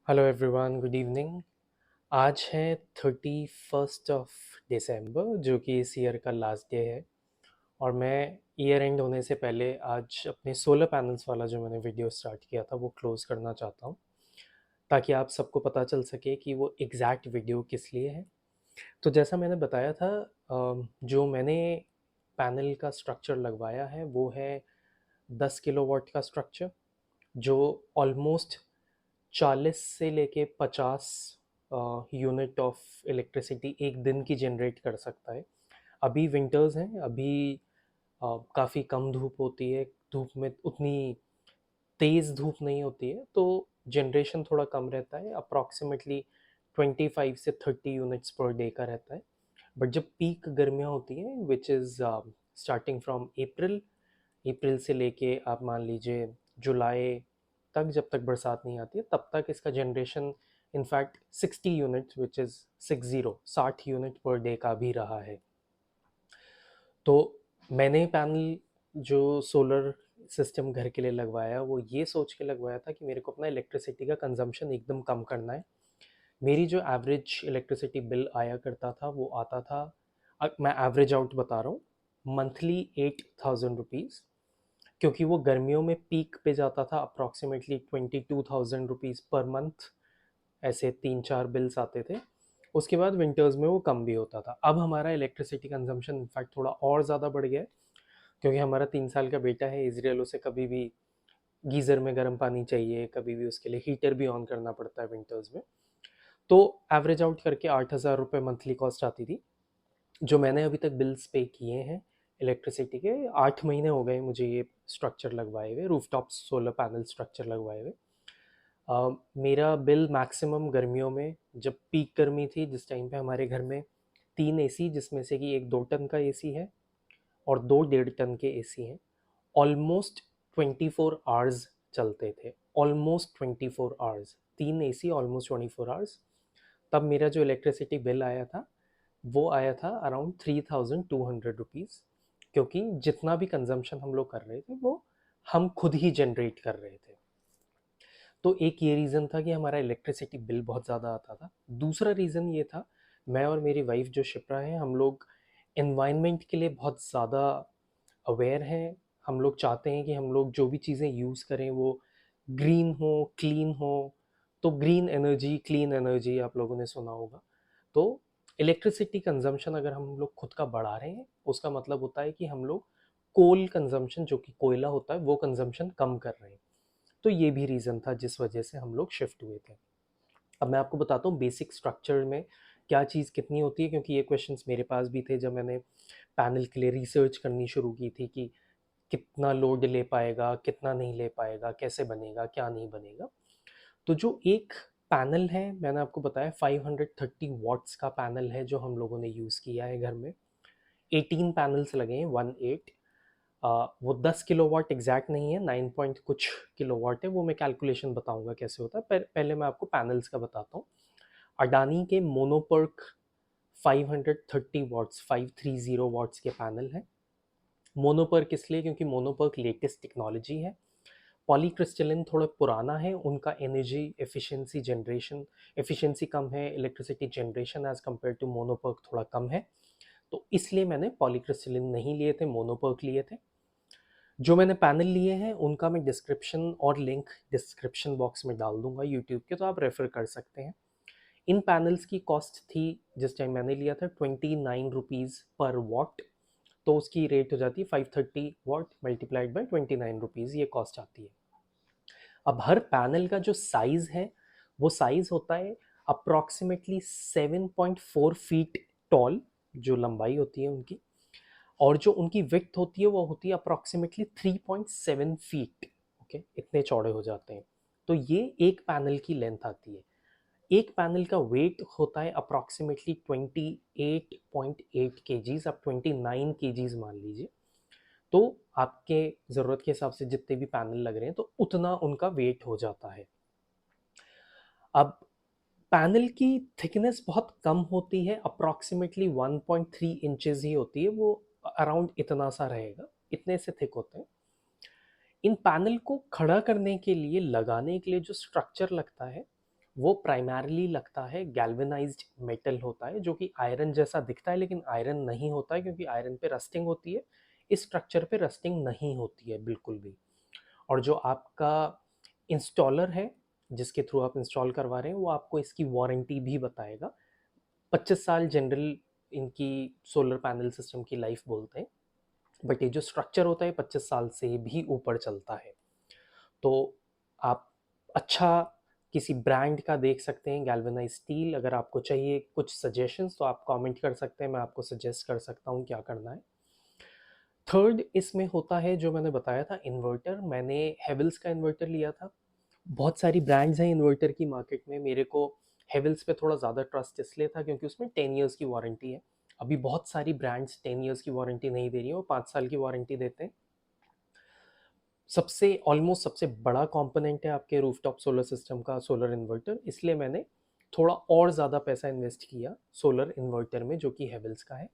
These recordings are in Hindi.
Hello everyone, good evening. आज है 31 दिसंबर जो कि इस ईयर का लास्ट डे है। और मैं ईयर एंड होने से पहले आज अपने सोलर पैनल्स वाला जो मैंने वीडियो स्टार्ट किया था वो क्लोज़ करना चाहता हूँ, ताकि आप सबको पता चल सके कि वो एग्जैक्ट वीडियो किस लिए है। तो जैसा मैंने बताया था, जो मैंने पैनल का स्ट्रक्चर लगवाया है वो है 10 किलोवाट का स्ट्रक्चर, जो ऑलमोस्ट 40 से लेके 50 यूनिट ऑफ इलेक्ट्रिसिटी एक दिन की जनरेट कर सकता है। अभी विंटर्स हैं, अभी काफ़ी कम धूप होती है, धूप में उतनी तेज़ धूप नहीं होती है, तो जनरेशन थोड़ा कम रहता है। अप्रॉक्सीमेटली 25 से 30 यूनिट्स पर डे का रहता है। बट जब पीक गर्मियाँ होती हैं, which is starting from April अप्रैल से लेके आप मान लीजिए जुलाई तक, जब तक बरसात नहीं आती है तब तक इसका generation in fact 60 unit which is 60 unit per day का भी रहा है। तो मैंने पैनल जो सोलर सिस्टम घर के लिए लगवाया वो ये सोच के लगवाया था कि मेरे को अपना इलेक्ट्रिसिटी का कंजम्पशन एकदम कम करना है। मेरी जो एवरेज इलेक्ट्रिसिटी बिल आया करता था वो आता था, मैं एवरेज आउट बता रहा हूँ, मंथली 8,000 रुपीज़। क्योंकि वो गर्मियों में पीक पे जाता था अप्रॉक्सीमेटली 22,000 रुपीज़ पर मंथ। ऐसे 3-4 बिल्स आते थे। उसके बाद विंटर्स में वो कम भी होता था। अब हमारा इलेक्ट्रिसिटी कंजम्पशन इनफैक्ट थोड़ा और ज़्यादा बढ़ गया है, क्योंकि हमारा 3 साल का बेटा है इजराइल, उसे कभी भी गीज़र में गर्म पानी चाहिए, कभी भी उसके लिए हीटर भी ऑन करना पड़ता है विंटर्स में। तो एवरेज आउट करके 8,000 रुपये मंथली कॉस्ट आती थी। जो मैंने अभी तक बिल्स पे किए हैं इलेक्ट्रिसिटी के, 8 महीने हो गए मुझे ये स्ट्रक्चर लगवाए हुए, रूफटॉप सोलर पैनल स्ट्रक्चर लगवाए हुए। मेरा बिल मैक्सिमम गर्मियों में, जब पीक गर्मी थी जिस टाइम पे हमारे घर में 3 एसी, जिसमें से कि एक 2 टन का एसी है और दो 1.5 टन के एसी हैं, ऑलमोस्ट 24 आवर्स चलते थे। Almost 24 hours, 3 AC almost 24 hours. तब मेरा जो इलेक्ट्रिसिटी बिल आया था वो आया था अराउंड 3,200 रुपीज़, क्योंकि जितना भी कंजम्पशन हम लोग कर रहे थे वो हम खुद ही जनरेट कर रहे थे। तो एक ये रीज़न था कि हमारा इलेक्ट्रिसिटी बिल बहुत ज़्यादा आता था। दूसरा रीज़न ये था, मैं और मेरी वाइफ जो शिप्रा है, हम लोग एनवायरनमेंट के लिए बहुत ज़्यादा अवेयर हैं। हम लोग चाहते हैं कि हम लोग जो भी चीज़ें यूज़ करें वो ग्रीन हो, क्लीन हो। तो ग्रीन एनर्जी, क्लीन एनर्जी आप लोगों ने सुना होगा। तो इलेक्ट्रिसिटी कंजम्पशन अगर हम लोग खुद का बढ़ा रहे हैं, उसका मतलब होता है कि हम लोग कोल कंजम्पशन, जो कि कोयला होता है, वो कंजम्पशन कम कर रहे हैं। तो ये भी रीज़न था जिस वजह से हम लोग शिफ्ट हुए थे। अब मैं आपको बताता हूँ बेसिक स्ट्रक्चर में क्या चीज़ कितनी होती है, क्योंकि ये क्वेश्चंस मेरे पास भी थे जब मैंने पैनल के लिए रिसर्च करनी शुरू की थी कि कितना लोड ले पाएगा, कितना नहीं ले पाएगा, कैसे बनेगा, क्या नहीं बनेगा। तो जो एक पैनल है, मैंने आपको बताया 530 वॉट्स का पैनल है जो हम लोगों ने यूज़ किया है घर में। 18 पैनल्स लगे हैं, 18। वो 10 किलोवाट एग्जैक्ट नहीं है, 9 पॉइंट कुछ किलोवाट है। वो मैं कैलकुलेशन बताऊंगा कैसे होता है, पर पहले मैं आपको पैनल्स का बताता हूँ। अडानी के मोनोपर्क 530 वॉट्स, 530 वॉट्स के पैनल है। मोनोपर्क इसलिए क्योंकि मोनोपर्क लेटेस्ट टेक्नोलॉजी है। पॉलीक्रिस्टलिन थोड़ा पुराना है, उनका एनर्जी एफिशिएंसी जनरेशन एफिशिएंसी कम है, electricity generation as compare to monoperc थोड़ा कम है। तो इसलिए मैंने पॉलीक्रिस्टलिन नहीं लिए थे, मोनोपर्क लिए थे। जो मैंने पैनल लिए हैं उनका मैं डिस्क्रिप्शन और लिंक डिस्क्रिप्शन बॉक्स में डाल दूंगा यूट्यूब के, तो आप रेफ़र कर सकते हैं। इन पैनल्स की कॉस्ट थी जिस टाइम मैंने लिया था 29 रुपीज़ पर वॉट। तो उसकी रेट हो जाती है 530 वॉट मल्टीप्लाइड बाई 29 रुपीज़, ये कॉस्ट आती है। अब हर पैनल का जो साइज़ है वो साइज़ होता है अप्रॉक्सीमेटली 7.4 फीट टॉल, जो लंबाई होती है उनकी। और जो उनकी विड्थ होती है वो होती है अप्रॉक्सीमेटली 3.7 फीट। ओके, इतने चौड़े हो जाते हैं। तो ये एक पैनल की लेंथ आती है। एक पैनल का वेट होता है अप्रॉक्सीमेटली 28.8 केजीज, आप 29 केजीज मान लीजिए। तो आपके ज़रूरत के हिसाब से जितने भी पैनल लग रहे हैं तो उतना उनका वेट हो जाता है। अब पैनल की थिकनेस बहुत कम होती है, अप्रॉक्सीमेटली 1.3 इंचेस ही होती है, वो अराउंड इतना सा रहेगा, इतने से थिक होते हैं। इन पैनल को खड़ा करने के लिए, लगाने के लिए जो स्ट्रक्चर लगता है वो प्राइमरली लगता है गैल्वेनाइज्ड मेटल होता है, जो कि आयरन जैसा दिखता है लेकिन आयरन नहीं होता है, क्योंकि आयरन पे रस्टिंग होती है, इस स्ट्रक्चर पे रस्टिंग नहीं होती है बिल्कुल भी। और जो आपका इंस्टॉलर है जिसके थ्रू आप इंस्टॉल करवा रहे हैं, वो आपको इसकी वारंटी भी बताएगा। 25 साल जनरल इनकी सोलर पैनल सिस्टम की लाइफ बोलते हैं, बट ये जो स्ट्रक्चर होता है 25 साल से भी ऊपर चलता है। तो आप अच्छा किसी ब्रांड का देख सकते हैं, गैल्वेनाइज स्टील। अगर आपको चाहिए कुछ सजेशंस तो आप कमेंट कर सकते हैं, मैं आपको सजेस्ट कर सकता हूँ क्या करना है। थर्ड इसमें होता है जो मैंने बताया था इन्वर्टर, मैंने हेवल्स का इन्वर्टर लिया था। बहुत सारी ब्रांड्स हैं इन्वर्टर की मार्केट में, मेरे को हेवल्स पे थोड़ा ज़्यादा ट्रस्ट इसलिए था क्योंकि उसमें 10 इयर्स की वारंटी है। अभी बहुत सारी ब्रांड्स 10 इयर्स की वारंटी नहीं दे रही हैं, वो 5 साल की वारंटी देते हैं। सबसे ऑलमोस्ट सबसे बड़ा कंपोनेंट है आपके रूफटॉप सोलर सिस्टम का सोलर इन्वर्टर, इसलिए मैंने थोड़ा और ज़्यादा पैसा इन्वेस्ट किया सोलर इन्वर्टर में, जो कि हेवल्स का है।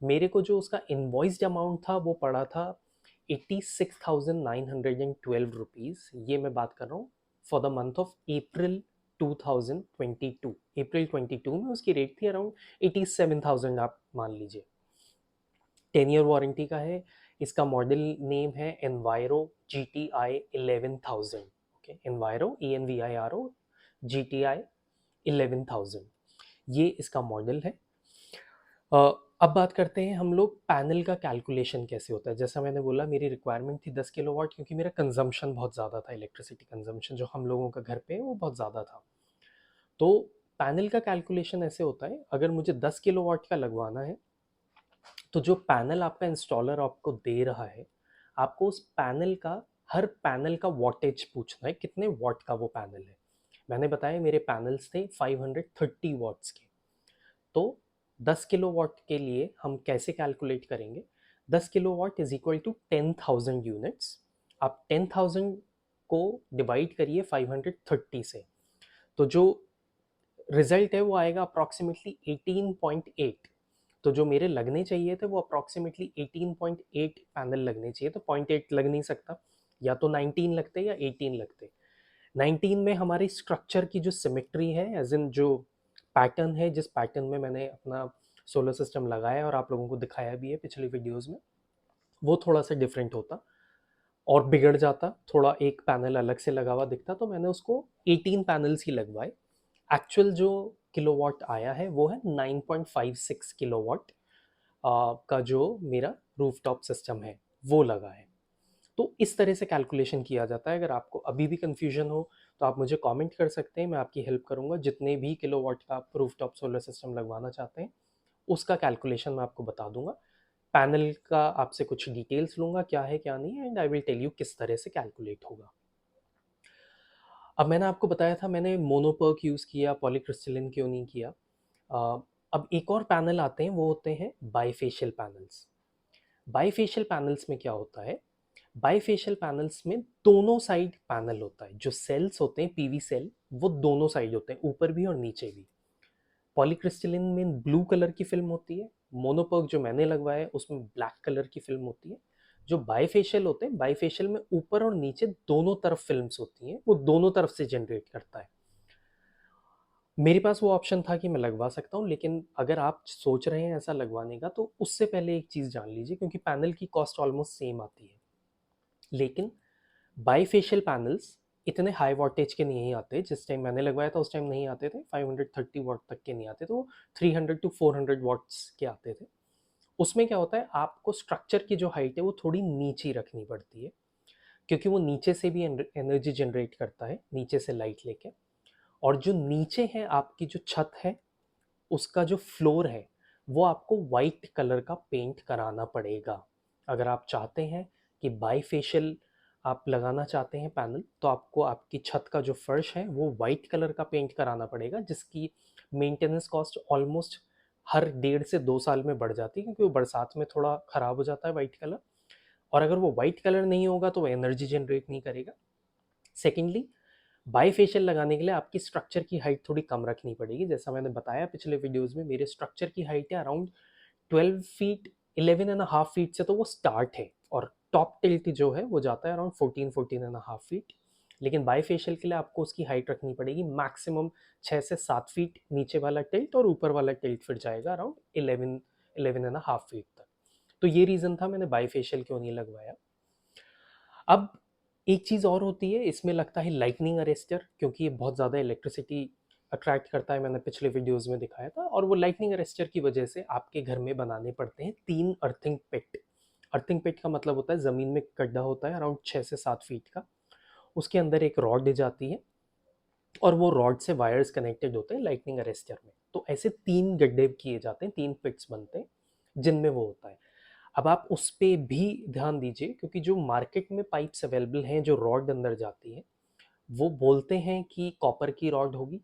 मेरे को जो उसका इन्वॉइस्ड अमाउंट था वो पड़ा था 86,912 रुपीज़। ये मैं बात कर रहा हूँ for the month of April 2022। अप्रैल 22 में उसकी रेट थी अराउंड 87,000, आप मान लीजिए। 10 ईयर वारंटी का है। इसका मॉडल नेम है enviro G T I 11,000। Okay, enviro ENVIRO GTI 11,000, ये इसका मॉडल है। अब बात करते हैं हम लोग पैनल का कैलकुलेशन कैसे होता है। जैसा मैंने बोला, मेरी रिक्वायरमेंट थी 10 किलोवाट, क्योंकि मेरा कंजम्पशन बहुत ज़्यादा था, इलेक्ट्रिसिटी कंजम्पशन जो हम लोगों का घर पे है वो बहुत ज़्यादा था। तो पैनल का कैलकुलेशन ऐसे होता है, अगर मुझे 10 किलोवाट का लगवाना है तो जो पैनल आपका इंस्टॉलर आपको दे रहा है, आपको उस पैनल का, हर पैनल का वॉटेज पूछना है, कितने वॉट का वो पैनल है। मैंने बताया मेरे पैनल्स थे 530 वॉट्स के। तो 10 किलोवाट के लिए हम कैसे कैलकुलेट करेंगे, 10 kilowatt is equal to 10,000 units. आप 10,000 को डिवाइड करिए 530 से, तो जो रिजल्ट है वो आएगा अप्रॉक्सीमेटली 18.8। तो जो मेरे लगने चाहिए थे वो अप्रॉक्सीमेटली 18.8 पैनल लगने चाहिए, तो 0.8 लग नहीं सकता, या तो 19 लगते या 18 लगते। 19 में हमारी स्ट्रक्चर की जो सिमेट्री है, एज इन जो पैटर्न है, जिस पैटर्न में मैंने अपना सोलर सिस्टम लगाया और आप लोगों को दिखाया भी है पिछले वीडियोस में, वो थोड़ा सा डिफरेंट होता और बिगड़ जाता, थोड़ा एक पैनल अलग से लगा हुआ दिखता, तो मैंने उसको 18 पैनल्स ही लगवाए। एक्चुअल जो किलोवाट आया है वो है 9.56 किलोवाट का जो मेरा रूफटॉप सिस्टम है वो लगा है। तो इस तरह से कैलकुलेशन किया जाता है। अगर आपको अभी भी कन्फ्यूजन हो तो आप मुझे कमेंट कर सकते हैं, मैं आपकी हेल्प करूंगा। जितने भी किलोवाट का आप रूफटॉप सोलर सिस्टम लगवाना चाहते हैं उसका कैलकुलेशन मैं आपको बता दूंगा। पैनल का आपसे कुछ डिटेल्स लूंगा, क्या है क्या नहीं है, and I will tell you किस तरह से कैलकुलेट होगा। अब मैंने आपको बताया था मैंने मोनोपर्क यूज़ किया, पॉलीक्रिस्टलिन क्यों नहीं किया। अब एक और पैनल आते हैं, वो होते हैं बाईफेशियल पैनल्स। बाईफेशियल पैनल्स में क्या होता है, बाईफेशियल पैनल्स में दोनों साइड पैनल होता है। जो सेल्स होते हैं पीवी सेल, वो दोनों साइड होते हैं, ऊपर भी और नीचे भी। पॉलीक्रिस्टलिन में ब्लू कलर की फिल्म होती है, मोनोपर्क जो मैंने लगवाया है उसमें ब्लैक कलर की फिल्म होती है। जो बाईफेशियल होते हैं, बाईफेशियल में ऊपर और नीचे दोनों तरफ फिल्म्स होती हैं, वो दोनों तरफ से जनरेट करता है। मेरे पास वो ऑप्शन था कि मैं लगवा सकता हूँ, लेकिन अगर आप सोच रहे हैं ऐसा लगवाने का तो उससे पहले एक चीज़ जान लीजिए, क्योंकि पैनल की कॉस्ट ऑलमोस्ट सेम आती है, लेकिन बाईफेशियल पैनल्स इतने हाई वॉटेज के नहीं आते। जिस टाइम मैंने लगवाया था उस टाइम नहीं आते थे, 530 वॉट तक के नहीं आते, तो 300 टू 400 वॉट्स के आते थे। उसमें क्या होता है, आपको स्ट्रक्चर की जो हाइट है वो थोड़ी नीचे रखनी पड़ती है, क्योंकि वो नीचे से भी एनर्जी जनरेट करता है, नीचे से लाइट लेके। और जो नीचे है आपकी जो छत है, उसका जो फ्लोर है वो आपको वाइट कलर का पेंट कराना पड़ेगा। अगर आप चाहते हैं कि बाईफेशियल आप लगाना चाहते हैं पैनल, तो आपको आपकी छत का जो फर्श है वो वाइट कलर का पेंट कराना पड़ेगा, जिसकी मेंटेनेंस कॉस्ट ऑलमोस्ट हर 1.5 से 2 साल में बढ़ जाती है, क्योंकि वो बरसात में थोड़ा ख़राब हो जाता है वाइट कलर। और अगर वो वाइट कलर नहीं होगा तो वो एनर्जी जनरेट नहीं करेगा। सेकेंडली, बाईफेशियल लगाने के लिए आपकी स्ट्रक्चर की हाइट थोड़ी कम रखनी पड़ेगी। जैसा मैंने बताया पिछले वीडियोस में, मेरे स्ट्रक्चर की हाइट है अराउंड 12 फीट, 11.5 फीट से तो वो स्टार्ट है, और टॉप टिल्ट जो है वो जाता है अराउंड 14 एंड हाफ फीट। लेकिन बाईफेशियल के लिए आपको उसकी हाइट रखनी पड़ेगी मैक्सिमम 6 से 7 फीट नीचे वाला टिल्ट, और ऊपर वाला टिल्ट फिर जाएगा अराउंड 11.5 फीट तक। तो ये रीज़न था मैंने बाईफेशियल क्यों नहीं लगवाया। अब एक चीज़ और होती है, इसमें लगता है लाइटनिंग अरेस्टर, क्योंकि ये बहुत ज़्यादा इलेक्ट्रिसिटी अट्रैक्ट करता है, मैंने पिछले वीडियोस में दिखाया था। और वो लाइटनिंग अरेस्टर की वजह से आपके घर में बनाने पड़ते हैं 3 अर्थिंग पिट। अर्थिंग पिट का मतलब होता है ज़मीन में गड्ढा होता है अराउंड 6 से 7 फीट का, उसके अंदर एक रॉड जाती है और वो रॉड से वायर्स कनेक्टेड होते हैं लाइटनिंग अरेस्टर में। तो ऐसे 3 गड्ढे किए जाते हैं, 3 पिट्स बनते हैं जिनमें वो होता है। अब आप उस पे भी ध्यान दीजिए, क्योंकि जो मार्केट में पाइप्स अवेलेबल हैं जो रॉड अंदर जाती है, वो बोलते हैं कि कॉपर की रॉड होगी,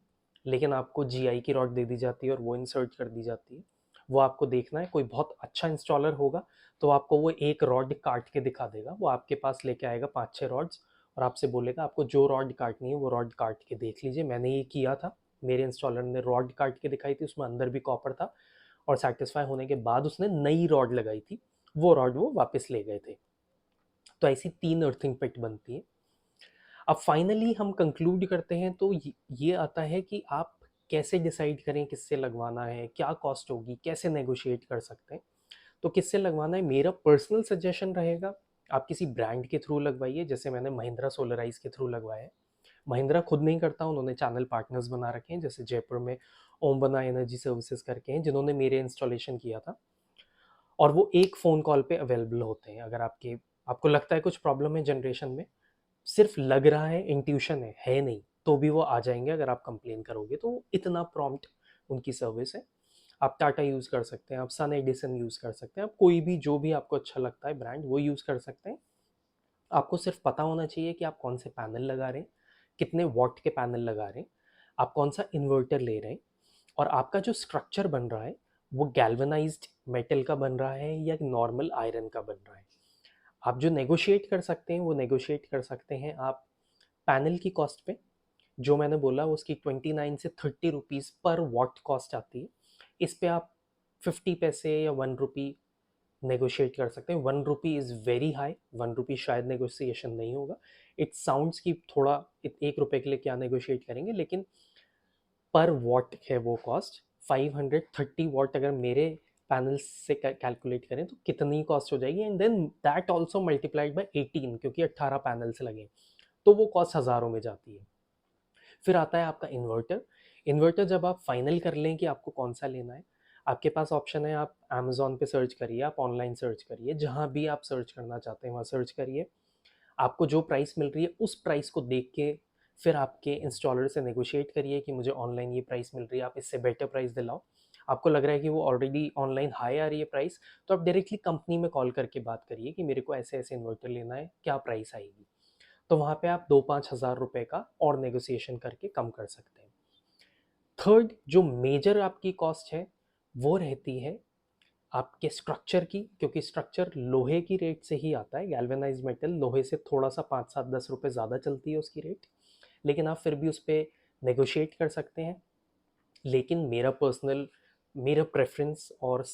लेकिन आपको जीआई की रॉड दे दी जाती है और वो इंसर्ट कर दी जाती है। वो आपको देखना है, कोई बहुत अच्छा इंस्टॉलर होगा तो आपको वो एक रॉड काट के दिखा देगा, वो आपके पास लेके आएगा 5-6 रॉड्स और आपसे बोलेगा आपको जो रॉड काटनी है वो रॉड काट के देख लीजिए। मैंने ये किया था, मेरे इंस्टॉलर ने रॉड काट के दिखाई थी, उसमें अंदर भी कॉपर था, और सेटिस्फाई होने के बाद उसने नई रॉड लगाई थी, वो रॉड वो वापस ले गए थे। तो ऐसी 3 अर्थिंग पिट बनती है। अब फाइनली हम कंक्लूड करते हैं तो ये आता है कि आप कैसे डिसाइड करें किससे लगवाना है, क्या कॉस्ट होगी, कैसे नेगोशिएट कर सकते हैं। तो किससे लगवाना है, मेरा पर्सनल सजेशन रहेगा आप किसी ब्रांड के थ्रू लगवाइए, जैसे मैंने महिंद्रा सोलराइज के थ्रू लगवाया है। महिंद्रा खुद नहीं करता, उन्होंने चैनल पार्टनर्स बना रखे हैं, जैसे जयपुर में ओम बना एनर्जी सर्विसेज करके हैं जिन्होंने मेरे इंस्टॉलेशन किया था, और वो एक फ़ोन कॉल पे अवेलेबल होते हैं। अगर आपको लगता है कुछ प्रॉब्लम है जनरेशन में, सिर्फ लग रहा है, इंट्यूशन है नहीं, तो भी वो आ जाएंगे अगर आप कंप्लेन करोगे। तो इतना प्रॉम्प्ट उनकी सर्विस है। आप टाटा यूज़ कर सकते हैं, आप सन एडिसन यूज़ कर सकते हैं, आप कोई भी जो भी आपको अच्छा लगता है ब्रांड वो यूज़ कर सकते हैं। आपको सिर्फ पता होना चाहिए कि आप कौन से पैनल लगा रहे हैं, कितने वॉट के पैनल लगा रहे हैं, आप कौन सा इन्वर्टर ले रहे हैं, और आपका जो स्ट्रक्चर बन रहा है वो गैल्वेनाइज्ड मेटल का बन रहा है या नॉर्मल आयरन का बन रहा है। आप जो नेगोशिएट कर सकते हैं वो नेगोशिएट कर सकते हैं आप पैनल की कॉस्ट पे, जो मैंने बोला उसकी 29 से 30 रुपीज़ पर वॉट कॉस्ट आती है। इस पे आप 50 पैसे या 1 रुपी नेगोशिएट कर सकते हैं। 1 रुपी इज़ वेरी हाई, 1 रुपी शायद नेगोशिएशन नहीं होगा। इट साउंड्स की थोड़ा 1 रुपये के लिए क्या नेगोशिएट करेंगे, लेकिन पर वॉट है वो कॉस्ट। 530 वॉट अगर मेरे पैनल्स से कैलकुलेट करें तो कितनी कॉस्ट हो जाएगी, and then that also multiplied by 18, क्योंकि 18 पैनल्स लगे तो वो कॉस्ट हज़ारों में जाती है। फिर आता है आपका इन्वर्टर। इन्वर्टर जब आप फाइनल कर लें कि आपको कौन सा लेना है, आपके पास ऑप्शन है, आप अमेज़ॉन पे सर्च करिए, आप ऑनलाइन सर्च करिए, जहाँ भी आप सर्च करना चाहते हैं वहाँ सर्च करिए। आपको जो प्राइस मिल रही है उस प्राइस को देख के फिर आपके इंस्टॉलर से नेगोशिएट करिए कि मुझे ऑनलाइन ये प्राइस मिल रही है, आप इससे बेटर प्राइस दिलाओ। आपको लग रहा है कि वो ऑलरेडी ऑनलाइन हाई आ रही है प्राइस, तो आप डायरेक्टली कंपनी में कॉल करके बात करिए कि मेरे को ऐसे ऐसे इन्वर्टर लेना है, क्या प्राइस आएगी। तो वहाँ पे आप 2-5 हज़ार रुपये का और नेगोशिएशन करके कम कर सकते हैं। थर्ड जो मेजर आपकी कॉस्ट है वो रहती है आपके स्ट्रक्चर की, क्योंकि स्ट्रक्चर लोहे की रेट से ही आता है। गैल्वेनाइज मेटल लोहे से थोड़ा सा 5-7-10 रुपये ज़्यादा चलती है उसकी रेट, लेकिन आप फिर भी उस पर नेगोशिएट कर सकते हैं। लेकिन मेरा प्रेफरेंस और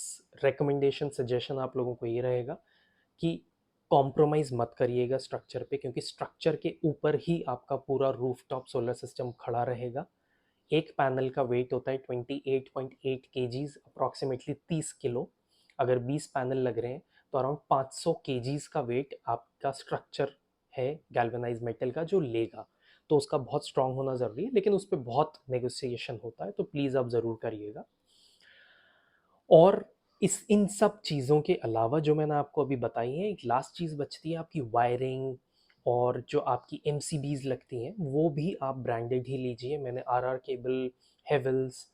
रिकमेंडेशन सजेशन आप लोगों को ये रहेगा कि कॉम्प्रोमाइज़ मत करिएगा स्ट्रक्चर पे, क्योंकि स्ट्रक्चर के ऊपर ही आपका पूरा रूफटॉप सोलर सिस्टम खड़ा रहेगा। एक पैनल का वेट होता है 28.8 केजीज, अप्रॉक्सीमेटली 30 किलो। अगर 20 पैनल लग रहे हैं तो अराउंड 500 केजीज का वेट आपका स्ट्रक्चर है गैल्वेनाइज मेटल का जो लेगा। तो उसका बहुत स्ट्रांग होना ज़रूरी है, लेकिन उस पर बहुत नेगोशिएशन होता है, तो प्लीज़ आप ज़रूर करिएगा। और इन सब चीज़ों के अलावा जो मैंने आपको अभी बताई है, एक लास्ट चीज़ बचती है आपकी वायरिंग, और जो आपकी एम लगती हैं वो भी आप ब्रांडेड ही लीजिए। मैंने आर केबल, हेवल्स,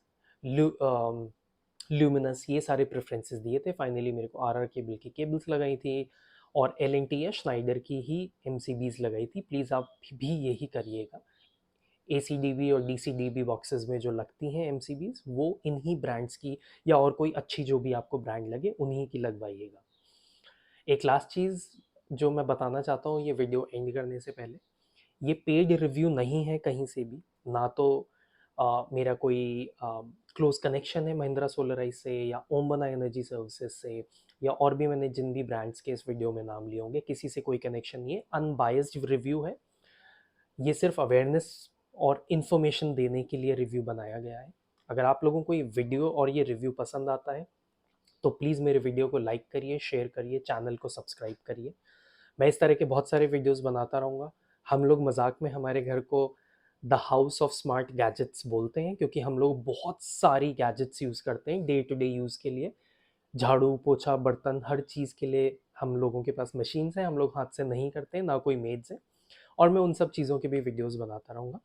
ल्यूमिनस ये सारे प्रेफरेंसेस दिए थे। फाइनली मेरे को आर केबल की केबल्स लगाई थी, और एल एन टी या श्नाइडर की ही एम लगाई थी। प्लीज़ आप भी यही करिएगा। ए सी डी बी और D C D B boxes में जो लगती हैं एम वो इन्हीं ब्रांड्स की, या और कोई अच्छी जो भी आपको ब्रांड लगे उन्हीं की लगवाइएगा। एक लास्ट चीज़ जो मैं बताना चाहता हूँ ये वीडियो एंड करने से पहले, ये पेड रिव्यू नहीं है कहीं से भी, ना तो मेरा कोई क्लोज कनेक्शन है महिंद्रा सोलराइज से या ओम बना एनर्जी सर्विसेज से, या और भी मैंने जिन भी ब्रांड्स के इस वीडियो में नाम लिए होंगे, किसी से कोई कनेक्शन नहीं है, अनबायस्ड रिव्यू है। ये सिर्फ अवेयरनेस और इन्फॉर्मेशन देने के लिए रिव्यू बनाया गया है। अगर आप लोगों को ये वीडियो और ये रिव्यू पसंद आता है तो प्लीज़ मेरे वीडियो को लाइक करिए, शेयर करिए, चैनल को सब्सक्राइब करिए। मैं इस तरह के बहुत सारे वीडियोस बनाता रहूँगा। हम लोग मजाक में हमारे घर को the house of smart gadgets बोलते हैं, क्योंकि हम लोग बहुत सारी गैजेट्स यूज़ करते हैं डे टू डे यूज़ के लिए। झाड़ू पोछा बर्तन हर चीज़ के लिए हम लोगों के पास मशीन्स हैं, हम लोग हाथ से नहीं करते हैं, ना कोई मेड्स है। और मैं उन सब चीज़ों के भी वीडियोस बनाता रहूँगा।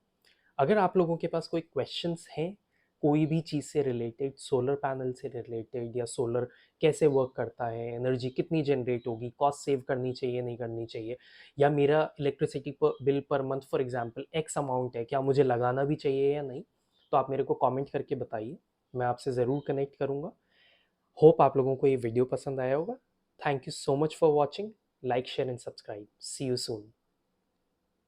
अगर आप लोगों के पास कोई क्वेश्चंस हैं कोई भी चीज़ से रिलेटेड, सोलर पैनल से रिलेटेड, या सोलर कैसे वर्क करता है, एनर्जी कितनी जनरेट होगी, कॉस्ट सेव करनी चाहिए नहीं करनी चाहिए, या मेरा electricity bill per month for example x amount है, क्या मुझे लगाना भी चाहिए या नहीं, तो आप मेरे को कमेंट करके बताइए, मैं आपसे ज़रूर कनेक्ट करूँगा। होप आप लोगों को ये वीडियो पसंद आया होगा। Thank you so much for watching. Like share and subscribe. See you soon.